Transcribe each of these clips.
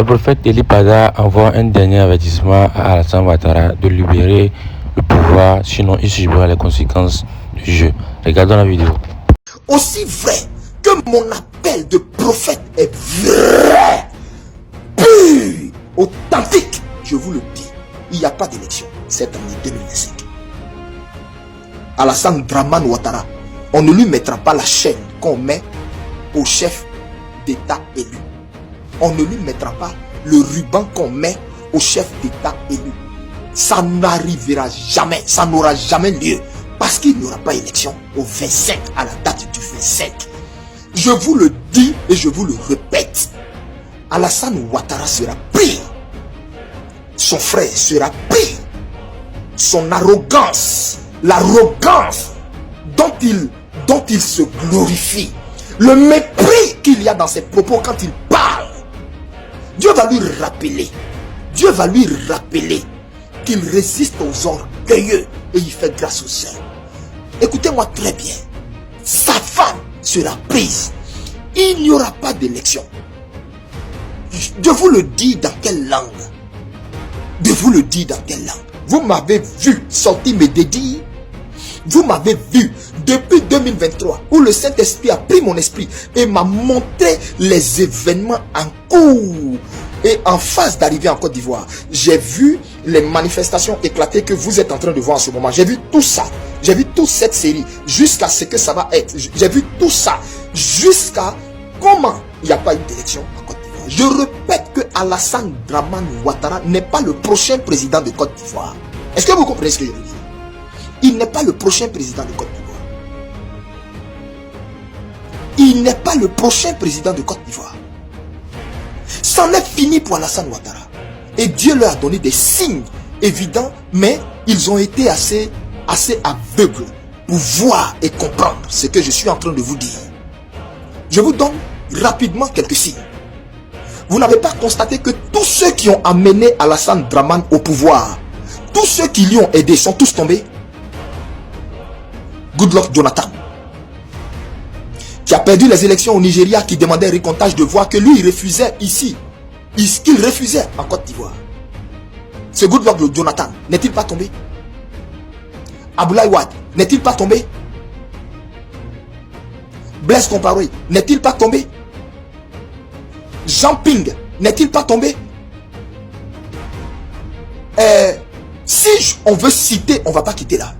Le prophète Eli Pada envoie un dernier avertissement à Alassane Ouattara de libérer le pouvoir, sinon il subira les conséquences du jeu. Regardons la vidéo. Aussi vrai que mon appel de prophète est vrai, pur, authentique, je vous le dis, il n'y a pas d'élection cette année 2025. Alassane Dramane Ouattara, on ne lui mettra pas la chaîne qu'on met au chef d'État élu. On ne lui mettra pas le ruban qu'on met au chef d'État élu. Ça n'arrivera jamais, ça n'aura jamais lieu. Parce qu'il n'y aura pas élection au 25, à la date du 25. Je vous le dis et je vous le répète. Alassane Ouattara sera pris. Son frère sera pris. Son arrogance, l'arrogance dont il se glorifie, le mépris qu'il y a dans ses propos quand il parle, Dieu va lui rappeler qu'il résiste aux orgueilleux et il fait grâce aux sœurs. Écoutez-moi très bien, sa femme sera prise. Il n'y aura pas d'élection. Je vous le dis dans quelle langue? Je vous le dis dans quelle langue? Vous m'avez vu sortir mes dédits. Vous m'avez vu depuis 2023 où le Saint-Esprit a pris mon esprit et m'a montré les événements en cours et en phase d'arrivée en Côte d'Ivoire. J'ai vu les manifestations éclatées que vous êtes en train de voir en ce moment. J'ai vu tout ça. J'ai vu toute cette série jusqu'à ce que ça va être. J'ai vu tout ça jusqu'à comment il n'y a pas eu d'élection en Côte d'Ivoire. Je répète que Alassane Dramane Ouattara n'est pas le prochain président de Côte d'Ivoire. Est-ce que vous comprenez ce que je veux dire? Il n'est pas le prochain président de Côte d'Ivoire. Il n'est pas le prochain président de Côte d'Ivoire. C'en est fini pour Alassane Ouattara. Et Dieu leur a donné des signes évidents, mais ils ont été assez aveugles pour voir et comprendre ce que je suis en train de vous dire. Je vous donne rapidement quelques signes. Vous n'avez pas constaté que tous ceux qui ont amené Alassane Dramane au pouvoir, tous ceux qui lui ont aidé sont tous tombés? Goodluck Jonathan, qui a perdu les élections au Nigeria, qui demandait un récomptage de voix que lui il refusait ici, qu'il refusait en Côte d'Ivoire. Ce Goodluck Jonathan n'est-il pas tombé? Abdoulaye Wade n'est-il pas tombé? Blaise Compaoré n'est-il pas tombé? Jean Ping n'est-il pas tombé? Si on veut citer, on ne va pas quitter là.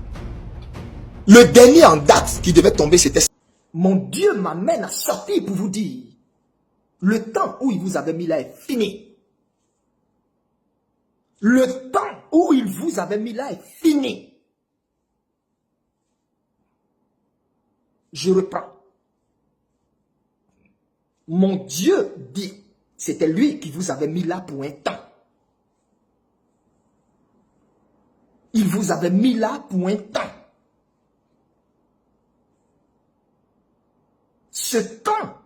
Le dernier en date qui devait tomber, c'était... Mon Dieu m'amène à sortir pour vous dire, le temps où il vous avait mis là est fini. Le temps où il vous avait mis là est fini. Je reprends. Mon Dieu dit, c'était lui qui vous avait mis là pour un temps. Il vous avait mis là pour un temps. Ce temps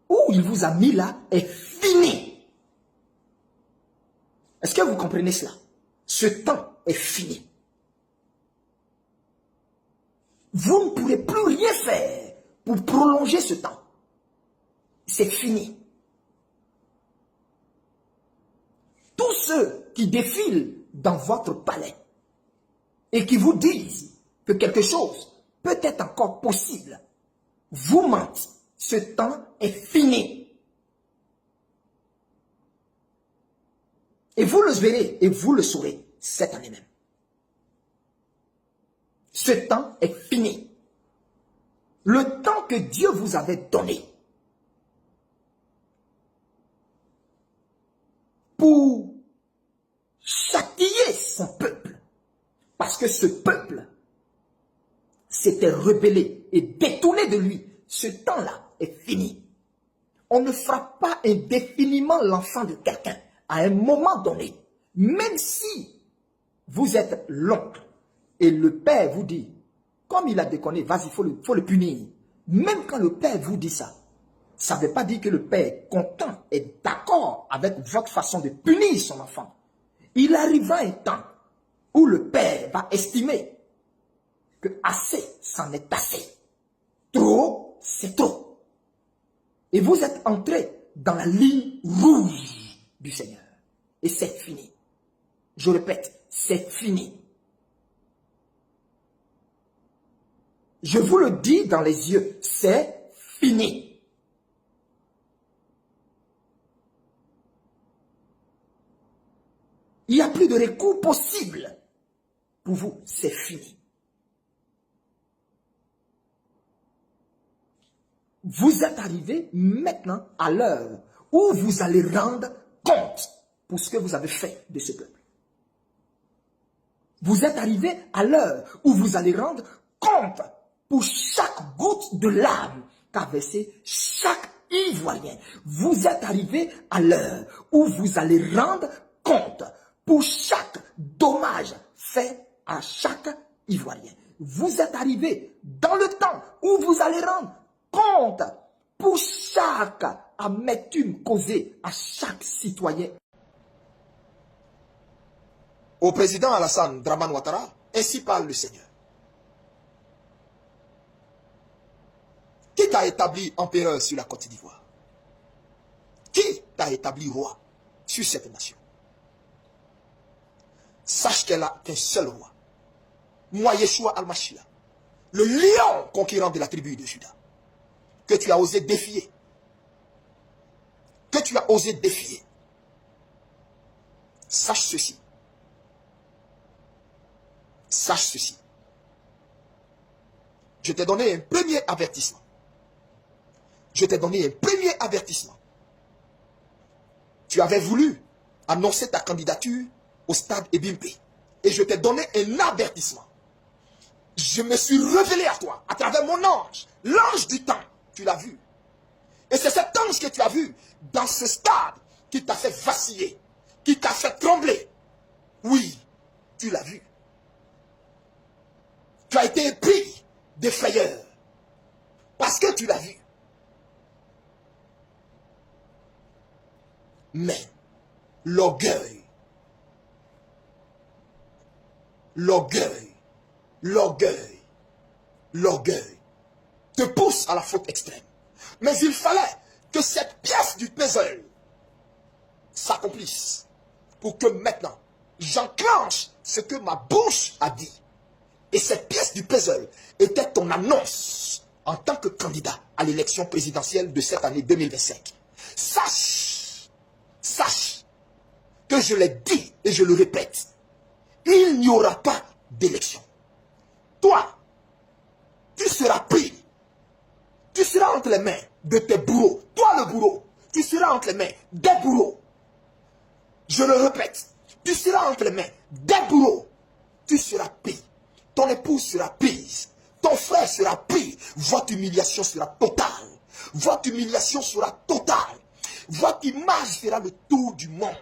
où il vous a mis là est fini. Est-ce que vous comprenez cela? Ce temps est fini. Vous ne pourrez plus rien faire pour prolonger ce temps. C'est fini. Tous ceux qui défilent dans votre palais et qui vous disent que quelque chose peut être encore possible, vous mentez. Ce temps est fini. Et vous le verrez et vous le saurez cette année même. Ce temps est fini. Le temps que Dieu vous avait donné pour châtier son peuple, parce que ce peuple s'était rebellé et détourné de lui, ce temps-là est fini. On ne frappe pas indéfiniment l'enfant de quelqu'un à un moment donné. Même si vous êtes l'oncle et le père vous dit, comme il a déconné, vas-y, il faut le punir. Même quand le père vous dit ça, ça ne veut pas dire que le père est content et d'accord avec votre façon de punir son enfant. Il arrivera un temps où le père va estimer que assez, c'en est assez. Trop, c'est trop. Et vous êtes entré dans la ligne rouge. du Seigneur. Et c'est fini. Je répète, c'est fini. Je vous le dis dans les yeux, c'est fini. Il n'y a plus de recours possible. Pour vous, c'est fini. Vous êtes arrivé maintenant à l'heure où vous allez rendre compte pour ce que vous avez fait de ce peuple. Vous êtes arrivé à l'heure où vous allez rendre compte pour chaque goutte de larmes qu'a versé chaque Ivoirien. Vous êtes arrivé à l'heure où vous allez rendre compte pour chaque dommage fait à chaque Ivoirien. Vous êtes arrivé dans le temps où vous allez rendre compte pour chaque amertume causée à chaque citoyen. Au président Alassane Dramane Ouattara, ainsi parle le Seigneur. Qui t'a établi empereur sur la Côte d'Ivoire? Qui t'a établi roi sur cette nation? Sache qu'elle a qu'un seul roi. Moi, Yeshua Al-Mashiach, le lion conquérant de la tribu de Juda, que tu as osé défier. Que tu as osé défier. Sache ceci. Sache ceci. Je t'ai donné un premier avertissement. Je t'ai donné un premier avertissement. Tu avais voulu annoncer ta candidature au stade Ebimpe. Et je t'ai donné un avertissement. Je me suis révélé à toi, à travers mon ange, l'ange du temps. Tu l'as vu. Et c'est cet ange que tu as vu dans ce stade qui t'a fait vaciller, qui t'a fait trembler. Oui, tu l'as vu. Tu as été pris de frayeur. Parce que tu l'as vu. Mais l'orgueil, l'orgueil te pousse à la faute extrême. Mais il fallait que cette pièce du puzzle s'accomplisse pour que maintenant j'enclenche ce que ma bouche a dit. Et cette pièce du puzzle était ton annonce en tant que candidat à l'élection présidentielle de cette année 2025. Sache que je l'ai dit et je le répète, il n'y aura pas d'élection. Toi, tu seras pris. Tu seras entre les mains de tes bourreaux. Toi le bourreau, tu seras entre les mains des bourreaux. Je le répète, tu seras entre les mains des bourreaux. Tu seras pris. Ton épouse sera prise. Ton frère sera pris. Votre humiliation sera totale. Votre humiliation sera totale. Votre image fera le tour du monde.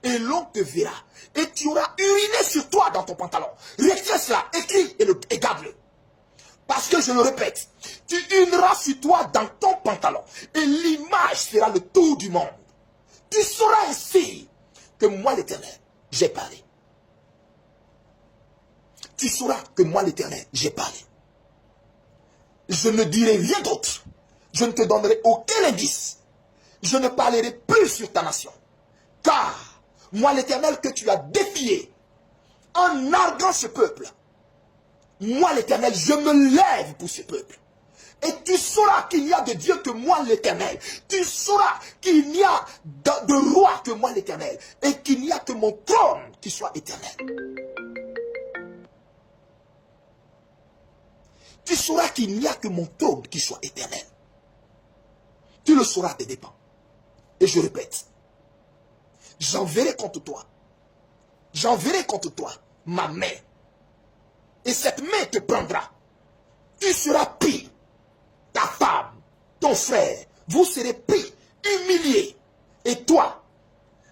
Et l'on te verra. Et tu auras uriné sur toi dans ton pantalon. Retiens cela, écris et garde-le. Parce que je le répète, tu urineras sur toi dans ton pantalon. Et l'image fera le tour du monde. Tu sauras ainsi que moi l'Éternel, j'ai parlé. Tu sauras que moi l'Éternel, j'ai parlé. Je ne dirai rien d'autre. Je ne te donnerai aucun indice. Je ne parlerai plus sur ta nation. Car moi l'Éternel que tu as défié en narguant ce peuple, moi l'Éternel, je me lève pour ce peuple. Et tu sauras qu'il n'y a de Dieu que moi l'Éternel. Tu sauras qu'il n'y a de roi que moi l'Éternel. Et qu'il n'y a que mon trône qui soit éternel. Tu sauras qu'il n'y a que mon trône qui soit éternel. Tu le sauras à tes dépens. Et je répète, j'enverrai contre toi. J'enverrai contre toi ma main. Et cette main te prendra. Tu seras pris. Ta femme, ton frère, vous serez pris, humiliés. Et toi,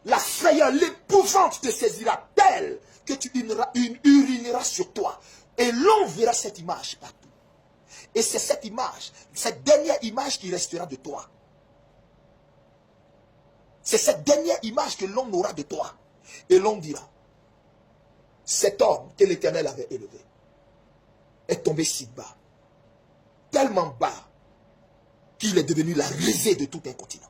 la frayeur, l'épouvante te saisira telle que tu urineras sur toi. Et l'on verra cette image partout. Et c'est cette image, cette dernière image qui restera de toi. C'est cette dernière image que l'on aura de toi. Et l'on dira, cet homme que l'Éternel avait élevé est tombé si bas, tellement bas, qu'il est devenu la risée de tout un continent.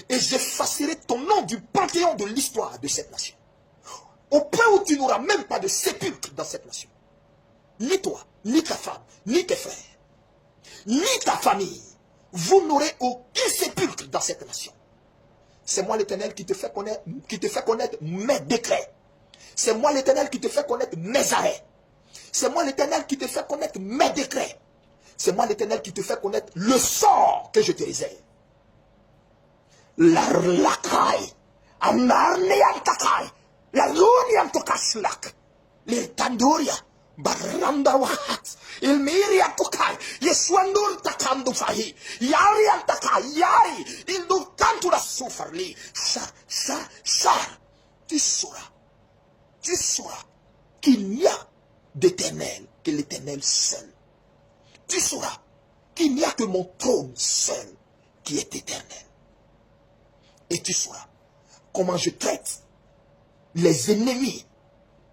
Et j'effacerai ton nom du panthéon de l'histoire de cette nation. Au point où tu n'auras même pas de sépulcre dans cette nation. Ni toi, ni ta femme, ni tes frères, ni ta famille. Vous n'aurez aucun sépulcre dans cette nation. C'est moi l'Éternel qui te fait connaître mes décrets. C'est moi l'Éternel qui te fait connaître mes arrêts. C'est moi l'Éternel qui te fait connaître mes décrets. C'est moi l'Éternel qui te fait connaître le sort que je te réserve. L'arlakai, anarniantakai, la luniantokaslak, l'irtanduria, barandawahat, il miriantokai, yeswandur takandufahi, yariantakai, yari, il nous cantura soufarli, tu sauras qu'il n'y a d'éternel que l'Éternel seul. Tu sauras qu'il n'y a que mon trône seul qui est éternel. Et tu sauras comment je traite les ennemis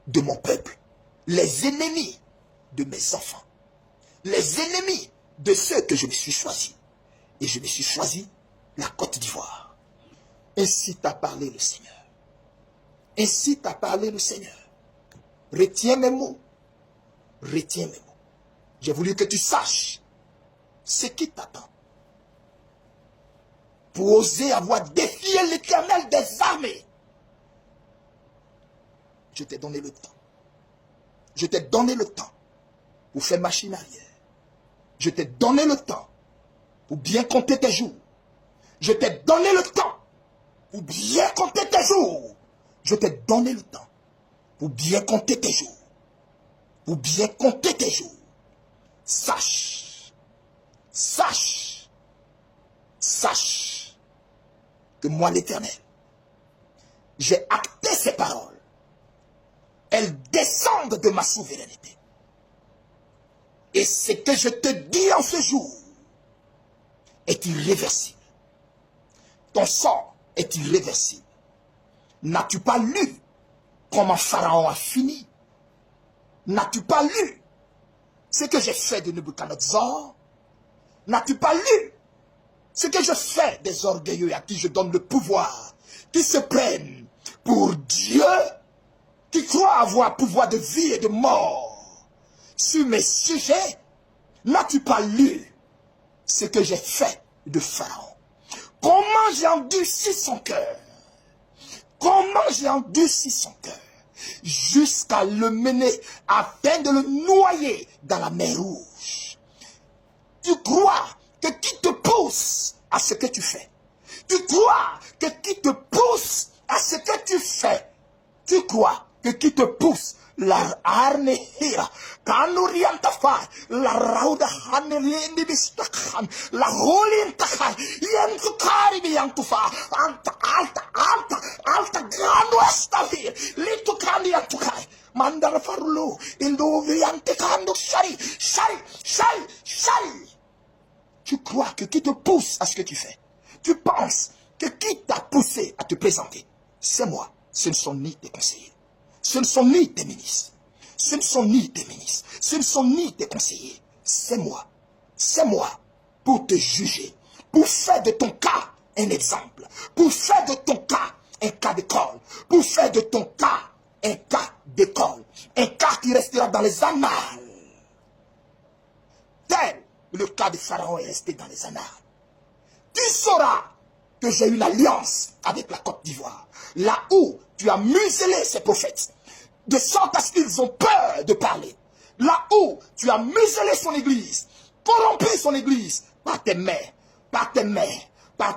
de mon peuple, les ennemis de mes enfants, les ennemis de ceux que je me suis choisi. Et je me suis choisi la Côte d'Ivoire. Ainsi t'a parlé le Seigneur. Ainsi t'a parlé le Seigneur. Retiens mes mots. Retiens mes mots. J'ai voulu que tu saches ce qui t'attend. Pour oser avoir défié l'Éternel des armées. Je t'ai donné le temps. Je t'ai donné le temps pour faire machine arrière. Je t'ai donné le temps pour bien compter tes jours. Je t'ai donné le temps pour bien compter tes jours. Je t'ai donné le temps pour bien compter tes jours. Pour bien compter tes jours. Sache, sache, sache que moi l'Éternel, j'ai acté ces paroles. Elles descendent de ma souveraineté. Et ce que je te dis en ce jour est irréversible. Ton sort est irréversible. N'as-tu pas lu comment Pharaon a fini? N'as-tu pas lu ce que j'ai fait de Nebuchadnezzar? N'as-tu pas lu ce que je fais des orgueilleux à qui je donne le pouvoir, qui se prennent pour Dieu, qui croient avoir pouvoir de vie et de mort sur mes sujets? N'as-tu pas lu ce que j'ai fait de Pharaon? Comment j'ai endurci son cœur? Comment j'ai endurci son cœur? Jusqu'à le mener afin de le noyer dans la mer Rouge. Tu crois que qui te pousse à ce que tu fais? Tu crois que qui te pousse à ce que tu fais? Tu crois que qui te pousse? La arne hira, kanuriantafa, la rauda hanelindi bistakhan, la holintaha, yantukari biyantufa, alta grano estavir, litukani yantukai, mandara farulo, ildoviantekando shari. Tu crois que qui te pousse à ce que tu fais? Tu penses que qui t'a poussé à te présenter? C'est moi, ce ne sont ni tes conseillers. Ce ne sont ni tes ministres. Ce ne sont ni tes ministres. Ce ne sont ni tes conseillers. C'est moi. C'est moi pour te juger. Pour faire de ton cas un exemple. Pour faire de ton cas un cas d'école. Pour faire de ton cas un cas d'école. Un cas qui restera dans les annales. Tel le cas de Pharaon est resté dans les annales. Tu sauras que j'ai une alliance avec la Côte d'Ivoire. Là où tu as muselé ces prophètes. De sorte à ce qu'ils ont peur de parler. Là où tu as muselé son église, corrompu son église par tes mains, par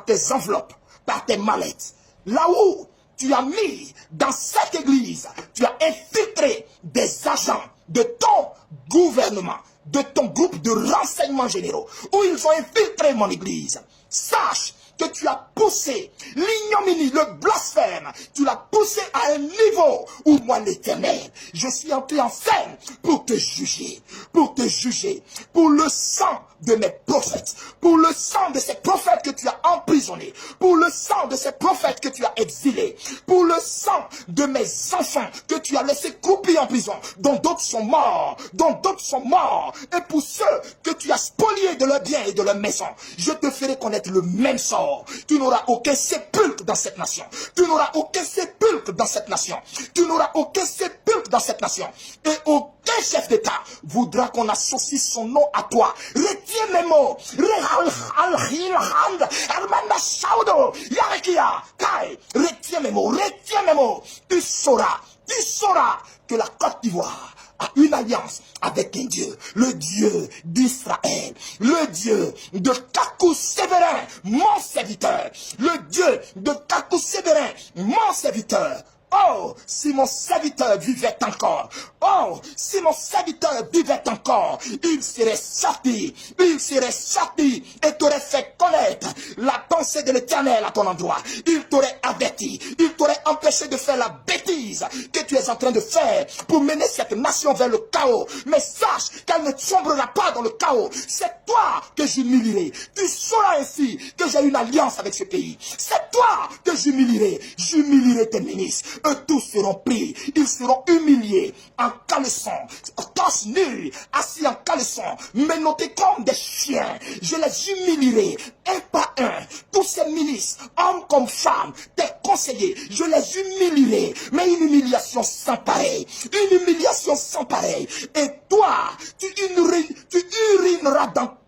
tes enveloppes, par tes mallettes. Là où tu as mis dans cette église, tu as infiltré des agents de ton gouvernement, de ton groupe de renseignements généraux, où ils ont infiltré mon église. Sache que tu as poussé l'ignominie, le blasphème, tu l'as poussé à un niveau où moi l'Éternel, je suis entré en scène pour te juger, pour le sang de mes prophètes, pour le sang de ces prophètes que tu as emprisonnés, pour le sang de ces prophètes que tu as exilés, pour le sang de mes enfants que tu as laissés croupir en prison, dont d'autres sont morts, et pour ceux que tu as spoliés de leurs biens et de leurs maisons, je te ferai connaître le même sort. encore. Tu n'auras aucun sépulcre dans cette nation. Tu n'auras aucun sépulcre dans cette nation. Tu n'auras aucun sépulcre dans cette nation. Et aucun chef d'État voudra qu'on associe son nom à toi. Retiens mes mots. Retiens mes mots. Retiens mes mots. Tu sauras que la Côte d'Ivoire a une alliance avec un Dieu, le Dieu d'Israël, le Dieu de Kakou Sévérin, mon serviteur, le Dieu de Kakou Sévérin, mon serviteur. Oh, si mon serviteur vivait encore, oh, si mon serviteur vivait encore, il serait sorti et t'aurait fait connaître la pensée de l'Éternel à ton endroit. Il t'aurait averti, il t'aurait empêché de faire la bêtise que tu es en train de faire pour mener cette nation vers le chaos. Mais sache qu'elle ne sombrera pas dans le chaos. C'est toi que j'humilierai. Tu sauras ainsi que j'ai une alliance avec ce pays. C'est toi que j'humilierai tes ministres. Eux tous seront pris, ils seront humiliés en caleçon, torse nu, assis en caleçon, menottés comme des chiens. Je les humilierai un par un, tous ces ministres, hommes comme femmes, tes conseillers, je les humilierai, mais une humiliation sans pareil, une humiliation sans pareil. Et toi, tu urineras dans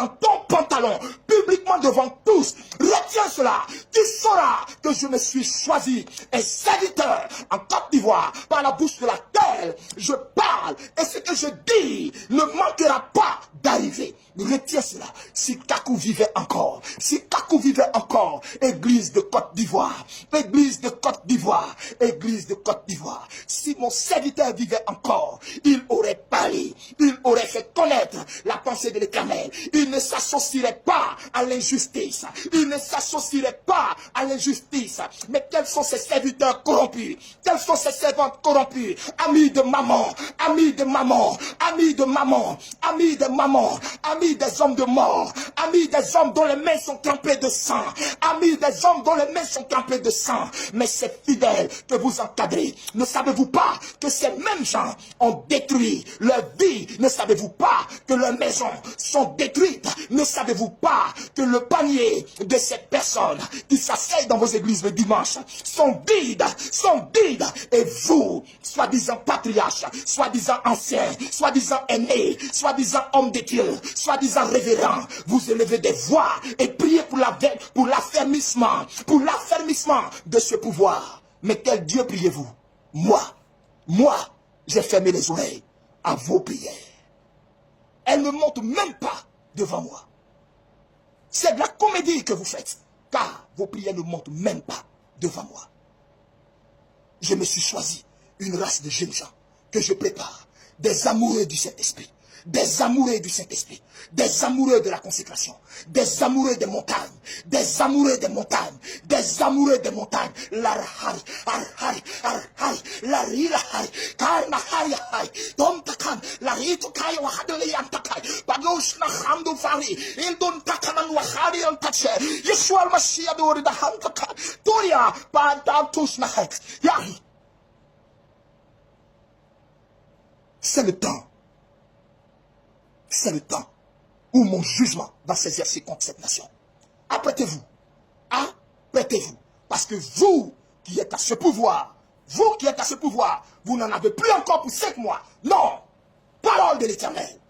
ton pantalon, publiquement devant tous. Retiens cela. Tu sauras que je me suis choisi un serviteur en Côte d'Ivoire par la bouche de la terre. Je parle et ce que je dis ne manquera pas d'arriver. Retiens cela. Si Kakou vivait encore, église de Côte d'Ivoire, église de Côte d'Ivoire, église de Côte d'Ivoire, si mon serviteur vivait encore, il aurait parlé, il aurait fait connaître la pensée de l'Éternel. Il ne s'associerait pas à l'injustice. Il ne s'associerait pas à l'injustice. Mais quels sont ces serviteurs corrompus? Quelles sont ces servantes corrompues? Amis de maman, amis de maman, amis de maman, amis de maman, amis des hommes de mort, amis des hommes dont les mains sont trempées de sang, amis des hommes dont les mains sont trempées de sang. Mais ces fidèles que vous encadrez, ne savez-vous pas que ces mêmes gens ont détruit leur vie? Ne savez-vous pas que leurs maisons sont détruites? Ne savez-vous pas que le panier de ces personnes qui s'asseyent dans vos églises le dimanche sont vides? Et vous, soi-disant patriarches, soi-disant anciens, soi-disant aînés, soi-disant hommes de Dieu, soi-disant révérends, vous élevez des voix et priez pour l'affermissement de ce pouvoir. Mais quel Dieu priez-vous? Moi, j'ai fermé les oreilles à vos prières. Elles ne montent même pas devant moi. C'est de la comédie que vous faites, car vos prières ne montent même pas devant moi. Je me suis choisi une race de jeunes gens que je prépare, des amoureux du Saint-Esprit, des amoureux du Saint-Esprit, des amoureux de la consécration, des amoureux des montagnes, des amoureux des montagnes, des amoureux des montagnes. C'est le temps. C'est le temps où mon jugement va s'exercer contre cette nation. Apprêtez-vous. Apprêtez-vous. Parce que vous qui êtes à ce pouvoir, vous n'en avez plus encore pour 5 mois. Non. Parole de l'Éternel.